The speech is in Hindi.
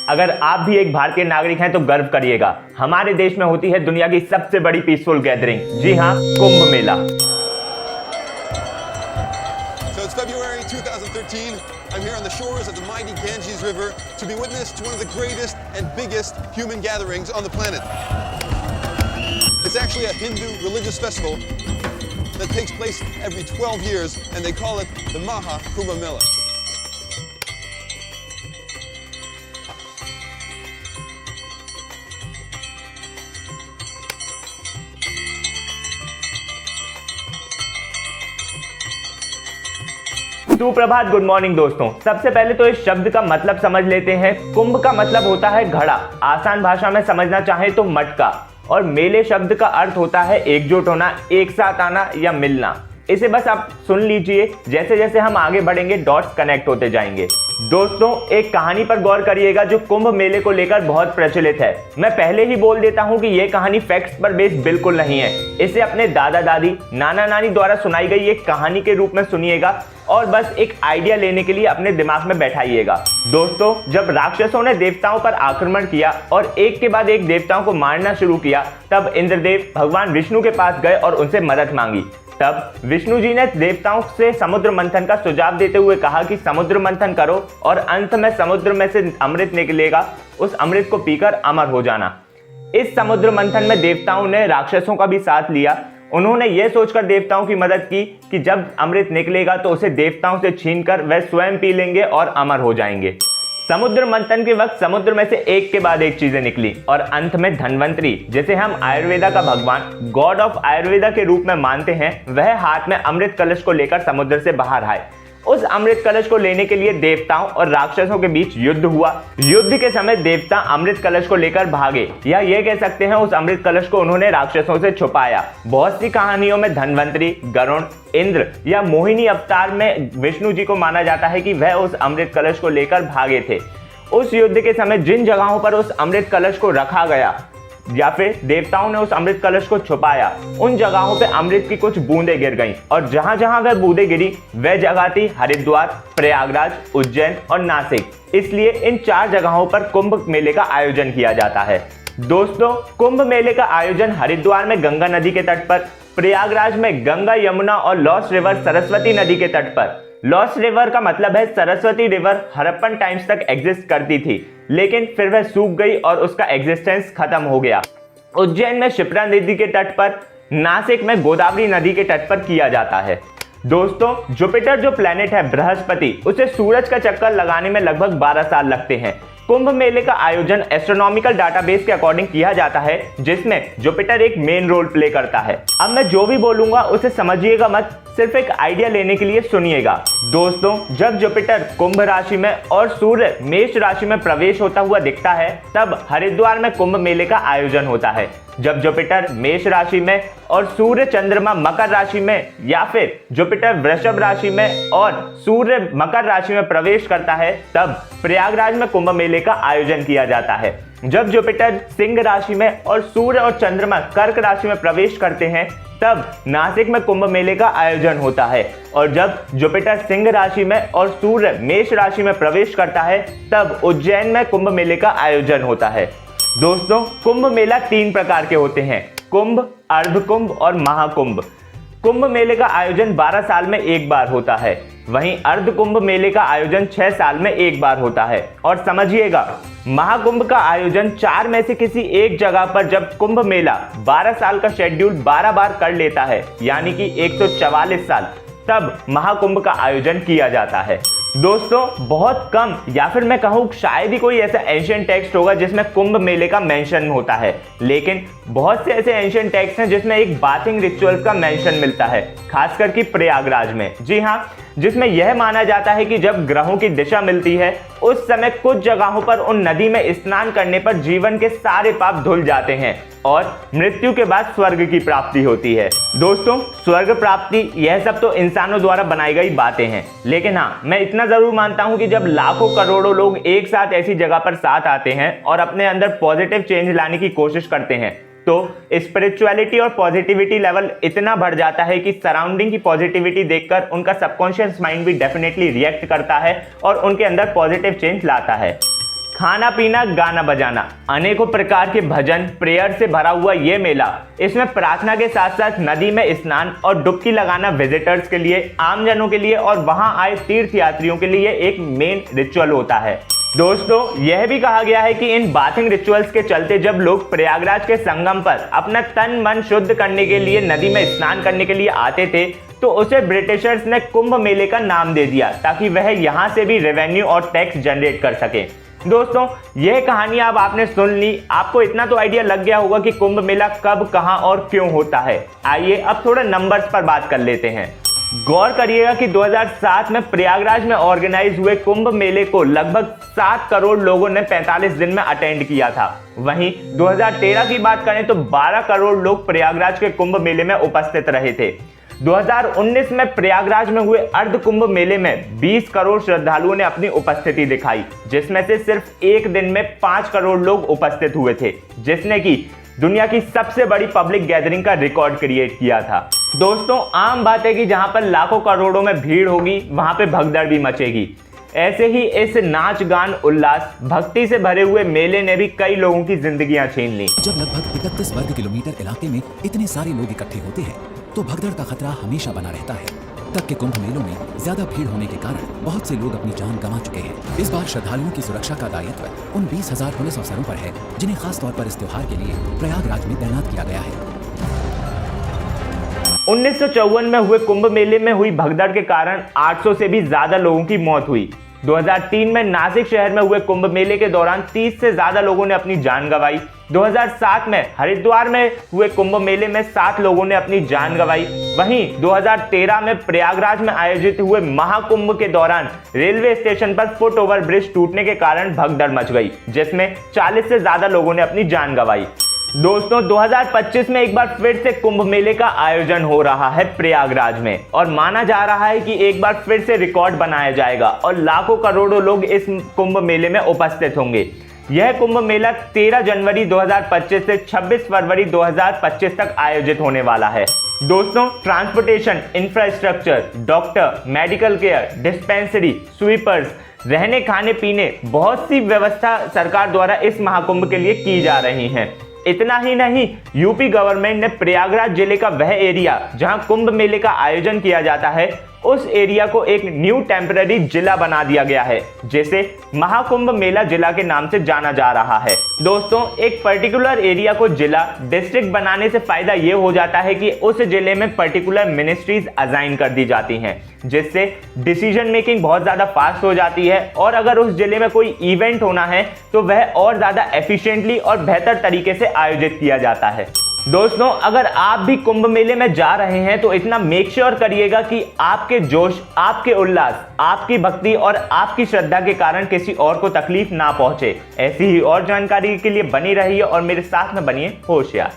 अगर आप भी एक भारतीय नागरिक हैं तो गर्व करिएगा, हमारे देश में होती है दुनिया की सबसे बड़ी पीसफुल गैदरिंग, जी हाँ, Kumbh Mela. So it's February 2013. I'm here on the shores of the mighty Ganges River to be witness to one of the greatest and biggest human gatherings on the planet. It's actually a Hindu religious festival that takes place every 12 years, and they call it the Maha Kumbh Mela. सुप्रभात, गुड मॉर्निंग दोस्तों। सबसे पहले तो इस शब्द का मतलब समझ लेते हैं। कुंभ का मतलब होता है घड़ा, आसान भाषा में समझना चाहे तो मटका, और मेले शब्द का अर्थ होता है एकजुट होना, एक साथ आना या मिलना। इसे बस आप सुन लीजिए, जैसे जैसे हम आगे बढ़ेंगे डॉट्स कनेक्ट होते जाएंगे। दोस्तों, एक कहानी पर गौर करिएगा जो कुंभ मेले को लेकर बहुत प्रचलित है। मैं पहले ही बोल देता हूं कि यह कहानी फैक्ट्स पर बेस्ड बिल्कुल नहीं है। इसे अपने दादा दादी, नाना नानी द्वारा सुनाई गई एक कहानी के रूप में सुनिएगा और बस एक आइडिया लेने के लिए अपने दिमाग में बैठाइएगा। दोस्तों, जब राक्षसों ने देवताओं पर आक्रमण किया और एक के बाद एक देवताओं को मारना शुरू किया, तब इंद्रदेव भगवान विष्णु के पास गए और उनसे मदद मांगी। तब विष्णु जी ने देवताओं से समुद्र मंथन का सुझाव देते हुए कहा कि समुद्र मंथन करो और अंत में समुद्र में से अमृत निकलेगा, उस अमृत को पीकर अमर हो जाना। इस समुद्र मंथन में देवताओं ने राक्षसों का भी साथ लिया। उन्होंने यह सोचकर देवताओं की मदद की कि जब अमृत निकलेगा तो उसे देवताओं से छीनकर वह स्वयं पी लेंगे और अमर हो जाएंगे। समुद्र मंथन के वक्त समुद्र में से एक के बाद एक चीजें निकली और अंत में धन्वंतरी, जिसे हम आयुर्वेदा का भगवान, गॉड ऑफ आयुर्वेदा के रूप में मानते हैं, वह हाथ में अमृत कलश को लेकर समुद्र से बाहर आए। उस अमृत कलश को लेने के लिए देवताओं और राक्षसों के बीच युद्ध हुआ। युद्ध के समय देवता अमृत कलश को लेकर भागे, या ये कह सकते हैं उस अमृत कलश को उन्होंने राक्षसों से छुपाया। बहुत सी कहानियों में धन्वंतरी, गरुण, इंद्र या मोहिनी अवतार में विष्णु जी को माना जाता है कि वह उस अमृत कलश को लेकर भागे थे। उस युद्ध के समय जिन जगहों पर उस अमृत कलश को रखा गया या फिर देवताओं ने उस अमृत कलश को छुपाया, उन जगहों पे अमृत की कुछ बूंदें गिर गईं, और जहां जहां वह बूंदें गिरी वह जगह थी हरिद्वार, प्रयागराज, उज्जैन और नासिक। इसलिए इन 4 जगहों पर कुंभ मेले का आयोजन किया जाता है। दोस्तों, कुंभ मेले का आयोजन हरिद्वार में गंगा नदी के तट पर, प्रयागराज में गंगा, यमुना और लॉस रिवर सरस्वती नदी के तट पर। लॉस रिवर का मतलब है सरस्वती रिवर हड़प्पन टाइम्स तक एग्जिस्ट करती थी, लेकिन फिर वह सूख गई और उसका एग्जिस्टेंस खत्म हो गया। उज्जैन में शिप्रा नदी के तट पर, नासिक में गोदावरी नदी के तट पर किया जाता है। दोस्तों, जुपिटर जो प्लेनेट है बृहस्पति, उसे सूरज का चक्कर लगाने में लगभग 12 साल लगते हैं। कुंभ मेले का आयोजन एस्ट्रोनॉमिकल डाटाबेस के अकॉर्डिंग किया जाता है, जिसमें जुपिटर एक मेन रोल प्ले करता है। अब मैं जो भी बोलूंगा उसे समझिएगा मत, सिर्फ एक आइडिया लेने के लिए सुनिएगा। दोस्तों, जब जुपिटर कुंभ राशि में और सूर्य मेष राशि में प्रवेश होता हुआ दिखता है, तब हरिद्वार में कुंभ मेले का आयोजन होता है। जब जुपिटर मेष राशि में और सूर्य चंद्रमा मकर राशि में, या फिर जुपिटर वृषभ राशि में और सूर्य मकर राशि में प्रवेश करता है, तब प्रयागराज में कुंभ मेले का आयोजन किया जाता है। जब जुपिटर सिंह राशि में और सूर्य और चंद्रमा कर्क राशि में प्रवेश करते हैं, तब नासिक में कुंभ मेले का आयोजन होता है। और जब जुपिटर सिंह राशि में और सूर्य मेष राशि में प्रवेश करता है, तब उज्जैन में कुंभ मेले का आयोजन होता है। दोस्तों, कुंभ मेला 3 प्रकार के होते हैं: कुंभ, अर्धकुंभ और महाकुंभ। कुंभ मेले का आयोजन 12 साल में एक बार होता है, वहीं अर्धकुंभ मेले का आयोजन 6 साल में एक बार होता है। और समझिएगा, महाकुंभ का आयोजन 4 में से किसी एक जगह पर जब कुंभ मेला 12 साल का शेड्यूल 12 बार कर लेता है, यानी कि 144 साल, तब महाकुंभ का आयोजन किया जाता है। दोस्तों, बहुत कम, या फिर मैं कहूँ शायद ही कोई ऐसा एंशिएंट टेक्स्ट होगा जिसमें कुंभ मेले का मेंशन होता है, लेकिन बहुत से ऐसे एंशिएंट टेक्स्ट हैं जिसमें एक बाथिंग रिचुअल्स का मेंशन मिलता है, खासकर कि प्रयागराज में। जी हाँ, जिसमें यह माना जाता है कि जब ग्रहों की दिशा मिलती है, उस समय कुछ जगहों पर उन नदी में स्नान करने पर जीवन के सारे पाप धुल जाते हैं और मृत्यु के बाद स्वर्ग की प्राप्ति होती है। दोस्तों, स्वर्ग प्राप्ति यह सब तो इंसानों द्वारा बनाई गई बातें हैं, लेकिन हाँ, मैं इतना जरूर मानता हूं कि जब लाखों करोड़ों लोग एक साथ ऐसी जगह पर साथ आते हैं और अपने अंदर पॉजिटिव चेंज लाने की कोशिश करते हैं, तो स्पिरिचुअलिटी और पॉजिटिविटी लेवल इतना बढ़ जाता है कि सराउंडिंग की पॉजिटिविटी देखकर उनका सबकॉन्शियस माइंड भी डेफिनेटली रिएक्ट करता है और उनके अंदर पॉजिटिव चेंज लाता है। खाना पीना गाना बजाना, अनेकों प्रकार के भजन प्रेयर से भरा हुआ ये मेला, इसमें प्रार्थना के साथ साथ नदी में स्नान और डुबकी लगाना विजिटर्स के लिए, आमजनों के लिए और वहां आए तीर्थयात्रियों के लिए एक मेन रिचुअल होता है। दोस्तों यह भी कहा गया है कि इन बाथिंग रिचुअल्स के चलते जब लोग प्रयागराज के संगम पर अपना तन मन शुद्ध करने के लिए नदी में स्नान करने के लिए आते थे तो उसे ब्रिटिशर्स ने कुंभ मेले का नाम दे दिया ताकि वह यहाँ से भी रेवेन्यू और टैक्स जनरेट कर सके। दोस्तों यह कहानी अब आपने सुन ली, आपको इतना तो आइडिया लग गया होगा कि कुंभ मेला कब, कहां और क्यों होता है। आइए अब थोड़ा नंबर्स पर बात कर लेते हैं। गौर करिएगा कि 2007 में प्रयागराज में ऑर्गेनाइज हुए कुंभ मेले को लगभग 7 करोड़ लोगों ने 45 दिन में अटेंड किया था। वहीं 2013 की बात करें तो 12 करोड़ लोग प्रयागराज के कुंभ मेले में उपस्थित रहे थे। 2019 में प्रयागराज में हुए अर्ध कुंभ मेले में 20 करोड़ श्रद्धालुओं ने अपनी उपस्थिति दिखाई, जिसमें से सिर्फ एक दिन में 5 करोड़ लोग उपस्थित हुए थे, जिसने की दुनिया की सबसे बड़ी पब्लिक गैदरिंग का रिकॉर्ड क्रिएट किया था। दोस्तों आम बात है कि जहां पर लाखों करोड़ों में भीड़ होगी वहां पे भगदड़ भी मचेगी। ऐसे ही इस नाच गान उल्लास भक्ति से भरे हुए मेले ने भी कई लोगों की जिंदगियां छीन ली। जब लगभग 31 वर्ग किलोमीटर इलाके में इतने सारे लोग इकट्ठे होते हैं तो भगदड़ का खतरा हमेशा बना रहता है। तक के कुंभ मेलों में ज्यादा भीड़ होने के कारण बहुत से लोग अपनी जान गंवा चुके हैं। इस बार श्रद्धालुओं की सुरक्षा का दायित्व उन 20,000 पुलिस अफसरों पर है जिन्हें खास तौर पर इस त्योहार के लिए प्रयागराज में तैनात किया गया है। 1954 में हुए कुंभ मेले में हुई भगदड़ के कारण 800 से भी ज्यादा लोगों की मौत हुई। 2003 में नासिक शहर में हुए कुंभ मेले के दौरान 30 से ज्यादा लोगों ने अपनी जान गंवाई। 2007 में हरिद्वार में हुए कुंभ मेले में 7 लोगों ने अपनी जान गंवाई। वहीं 2013 में प्रयागराज में आयोजित हुए महाकुंभ के दौरान रेलवे स्टेशन पर फुट ओवर ब्रिज टूटने के कारण भगदड़ मच गई, जिसमें 40 से ज्यादा लोगों ने अपनी जान गंवाई। दोस्तों 2025 में एक बार फिर से कुंभ मेले का आयोजन हो रहा है प्रयागराज में और माना जा रहा है कि एक बार फिर से रिकॉर्ड बनाया जाएगा और लाखों करोड़ों लोग इस कुंभ मेले में उपस्थित होंगे। यह कुंभ मेला 13 जनवरी 2025 से 26 फरवरी 2025 तक आयोजित होने वाला है। दोस्तों transportation, infrastructure, doctor, medical care, dispensary, sweepers, रहने खाने पीने, बहुत सी व्यवस्था सरकार द्वारा इस महाकुंभ के लिए की जा रही है। इतना ही नहीं, यूपी गवर्नमेंट ने प्रयागराज जिले का वह एरिया जहां कुंभ मेले का आयोजन किया जाता है उस एरिया को एक न्यू टेम्पररी जिला बना दिया गया है, जिसे महाकुंभ मेला जिला के नाम से जाना जा रहा है। दोस्तों एक पर्टिकुलर एरिया को जिला डिस्ट्रिक्ट बनाने से फायदा ये हो जाता है कि उस जिले में पर्टिकुलर मिनिस्ट्रीज असाइन कर दी जाती हैं, जिससे डिसीजन मेकिंग बहुत ज्यादा फास्ट हो जाती है और अगर उस जिले में कोई इवेंट होना है तो वह और ज्यादा एफिशिएंटली और बेहतर तरीके से आयोजित किया जाता है। दोस्तों अगर आप भी कुंभ मेले में जा रहे हैं तो इतना मेक श्योर करिएगा कि आपके जोश, आपके उल्लास, आपकी भक्ति और आपकी श्रद्धा के कारण किसी और को तकलीफ ना पहुंचे। ऐसी ही और जानकारी के लिए बनी रहिए और मेरे साथ में बनिए होशियार।